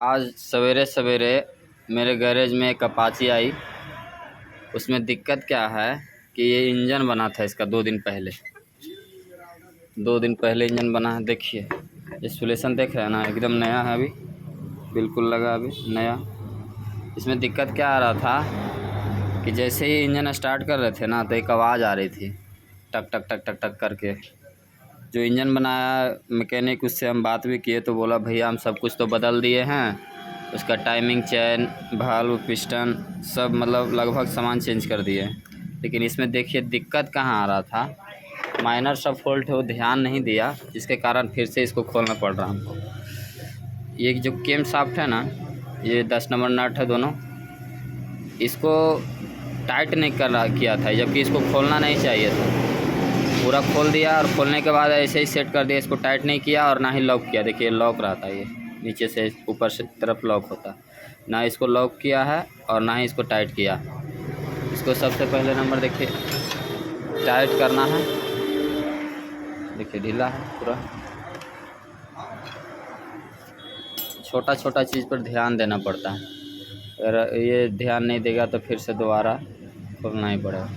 आज सवेरे सवेरे मेरे गैरेज में एक अपाची आई। उसमें दिक्कत क्या है कि ये इंजन बना था इसका 2 दिन पहले। 2 दिन पहले इंजन बना है। देखिए इंस्टॉलेशन देख रहे हैं ना, एकदम नया है, अभी बिल्कुल लगा अभी नया। इसमें दिक्कत क्या आ रहा था कि जैसे ही इंजन स्टार्ट कर रहे थे ना तो एक आवाज़ आ रही थी, टक टक टक टक टक करके। जो इंजन बनाया मैकेनिक, उससे हम बात भी किए तो बोला भैया हम सब कुछ तो बदल दिए हैं, उसका टाइमिंग चैन भाल्व पिस्टन सब मतलब लगभग सामान चेंज कर दिए। लेकिन इसमें देखिए दिक्कत कहाँ आ रहा था, माइनर सा फॉल्ट है, वो ध्यान नहीं दिया, जिसके कारण फिर से इसको खोलना पड़ रहा हमको। ये जो केम शाफ्ट है ना, ये 10 नंबर नट है दोनों, इसको टाइट नहीं कर रहा किया था, जबकि इसको खोलना नहीं चाहिए था। पूरा खोल दिया और खोलने के बाद ऐसे ही सेट कर दिया, इसको टाइट नहीं किया और ना ही लॉक किया। देखिए लॉक रहता है, ये नीचे से ऊपर से तरफ लॉक होता है, ना इसको लॉक किया है और ना ही इसको टाइट किया। इसको सबसे पहले नंबर देखिए टाइट करना है। देखिए ढीला है पूरा। छोटा छोटा चीज़ पर ध्यान देना पड़ता है, अगर ये ध्यान नहीं देगा तो फिर से दोबारा खोलना ही पड़ेगा।